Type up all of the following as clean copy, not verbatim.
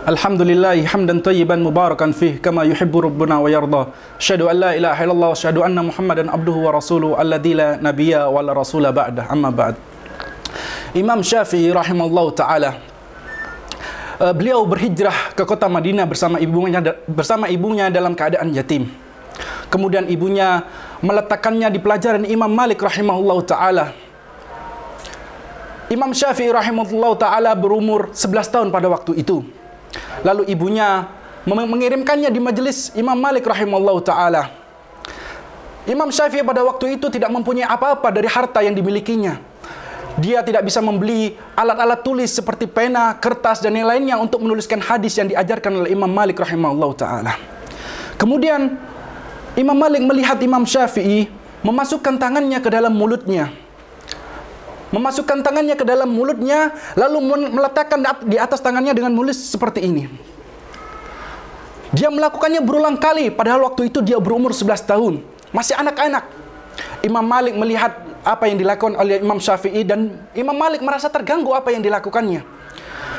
Alhamdulillahi hamdan thayyiban mubarakan fih kama yuhibbu rabbuna wa yarda. Asyhadu an la ilaha illallah wa asyhadu anna Muhammadan abduhu wa rasuluhu alladzi la nabiyya wa la rasula ba'dah. Amma ba'd. Imam Syafi'i rahimallahu taala, beliau berhijrah ke kota Madinah bersama ibunya dalam keadaan yatim. Kemudian ibunya meletakkannya di pelajaran Imam Malik rahimahullahu taala. Imam Syafi'i rahimahullahu taala berumur 11 tahun pada waktu itu. Lalu ibunya mengirimkannya di majelis Imam Malik rahimahullahu taala. Imam Syafi'i pada waktu itu tidak mempunyai apa-apa dari harta yang dimilikinya. Dia tidak bisa membeli alat-alat tulis seperti pena, kertas dan yang lainnya untuk menuliskan hadis yang diajarkan oleh Imam Malik rahimahullahu taala. Kemudian Imam Malik melihat Imam Syafi'i memasukkan tangannya ke dalam mulutnya. Memasukkan tangannya ke dalam mulutnya, lalu meletakkan di atas tangannya dengan menulis seperti ini. Dia melakukannya berulang kali, padahal waktu itu dia berumur 11 tahun. Masih anak-anak. Imam Malik melihat apa yang dilakukan oleh Imam Syafi'i dan Imam Malik merasa terganggu apa yang dilakukannya.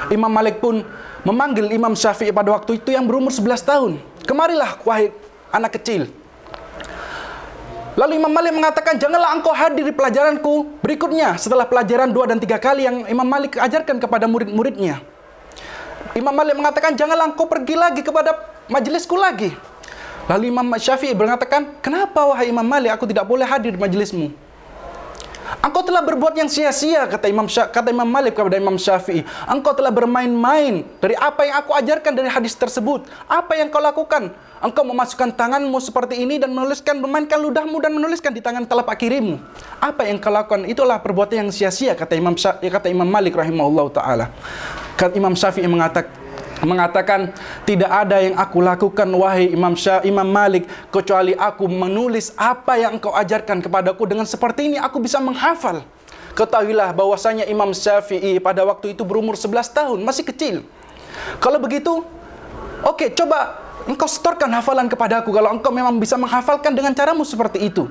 Imam Malik pun memanggil Imam Syafi'i pada waktu itu yang berumur 11 tahun. Kemarilah wahai anak kecil. Lalu Imam Malik mengatakan, janganlah engkau hadir di pelajaranku berikutnya setelah pelajaran 2 dan 3 kali yang Imam Malik ajarkan kepada murid-muridnya. Imam Malik mengatakan, janganlah engkau pergi lagi kepada majelisku lagi. Lalu Imam Syafi'i mengatakan, kenapa wahai Imam Malik aku tidak boleh hadir di majelismu? Engkau telah berbuat yang sia-sia, kata Imam Malik kepada Imam Syafi'i. Engkau telah bermain-main dari apa yang aku ajarkan dari hadis tersebut. Apa yang kau lakukan? Engkau memasukkan tanganmu seperti ini dan memainkan ludahmu dan menuliskan di tangan telapak kirimu. Apa yang kau lakukan? Itulah perbuatan yang sia-sia, kata Imam Malik rahimahullah ta'ala. Kata Imam Syafi'i mengatakan, tidak ada yang aku lakukan wahai Imam Malik kecuali aku menulis apa yang engkau ajarkan kepadaku. Dengan seperti ini aku bisa menghafal. Ketahuilah bahwasanya Imam Syafi'i pada waktu itu berumur 11 tahun, masih kecil. Kalau begitu, oke, coba engkau setorkan hafalan kepadaku kalau engkau memang bisa menghafalkan dengan caramu seperti itu.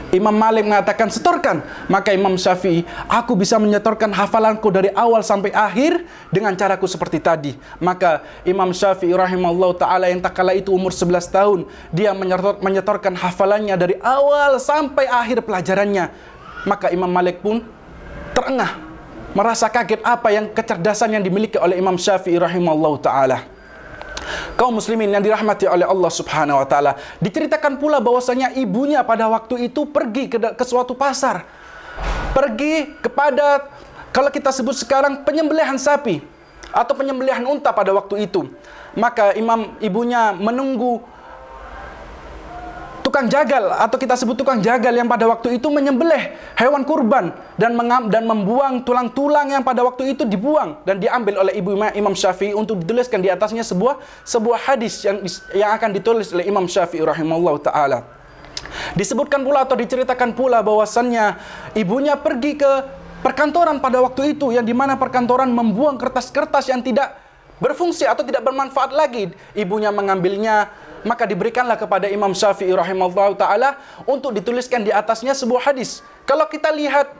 Imam Malik mengatakan, setorkan. Maka Imam Syafi'i, aku bisa menyetorkan hafalanku dari awal sampai akhir dengan caraku seperti tadi. Maka Imam Syafi'i rahimahullah ta'ala yang tak kala itu umur 11 tahun, dia menyetorkan hafalannya dari awal sampai akhir pelajarannya. Maka Imam Malik pun terengah, merasa kaget apa yang kecerdasan yang dimiliki oleh Imam Syafi'i rahimahullah ta'ala. Kaum muslimin yang dirahmati oleh Allah Subhanahu wa taala, diceritakan pula bahwasanya ibunya pada waktu itu pergi ke suatu pasar. Pergi kepada, kalau kita sebut sekarang, penyembelihan sapi atau penyembelihan unta pada waktu itu. Maka ibunya menunggu tukang jagal, atau kita sebut tukang jagal yang pada waktu itu menyembelih hewan kurban dan membuang tulang-tulang yang pada waktu itu dibuang dan diambil oleh ibu Imam Syafi'i untuk dituliskan di atasnya sebuah hadis yang akan ditulis oleh Imam Syafi'i rahimahullah ta'ala. Disebutkan pula atau diceritakan pula bahwasannya ibunya pergi ke perkantoran pada waktu itu, yang dimana perkantoran membuang kertas-kertas yang tidak berfungsi atau tidak bermanfaat lagi. Ibunya mengambilnya, maka diberikanlah kepada Imam Syafi'i rahimahullah ta'ala untuk dituliskan di atasnya sebuah hadis. Kalau kita lihat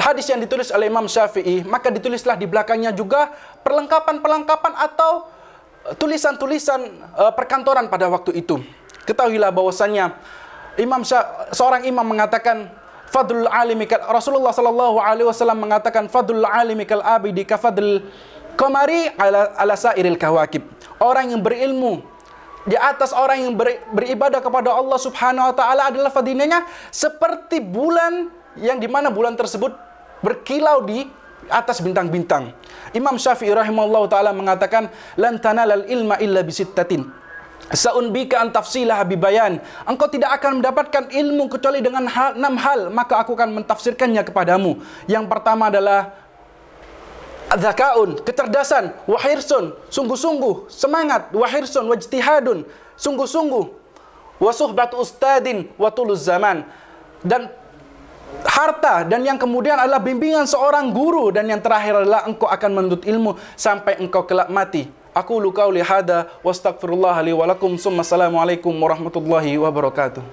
hadis yang ditulis oleh Imam Syafi'i, maka ditulislah di belakangnya juga perlengkapan-perlengkapan atau tulisan-tulisan perkantoran pada waktu itu. Ketahuilah bahwasannya seorang imam mengatakan, fadlul alimi, Rasulullah sallallahu alaihi wasallam mengatakan, fadlul alimi kal abidi ka fadl qamari ala sairil kawakib. Orang yang berilmu di atas orang yang beribadah kepada Allah Subhanahu wa taala adalah fadilahnya seperti bulan yang dimana bulan tersebut berkilau di atas bintang-bintang. Imam Syafi'i rahimahullah ta'ala mengatakan, lan tanalal ilma illa bisittatin sa'unbika an tafsilah bibayan. Engkau tidak akan mendapatkan ilmu kecuali dengan 6 hal, maka aku akan mentafsirkannya kepadamu. Yang pertama adalah dzakaun, kecerdasan, wahirsun, sungguh-sungguh, semangat, wahirsun, wajtihadun, sungguh-sungguh, wasuhbatu ustadin, watuluz zaman, dan harta, dan yang kemudian adalah bimbingan seorang guru, dan yang terakhir adalah engkau akan menuntut ilmu sampai engkau kelak mati. Aku qauli hada wastaghfirullah li wa lakum, summa assalamualaikum warahmatullahi wabarakatuh.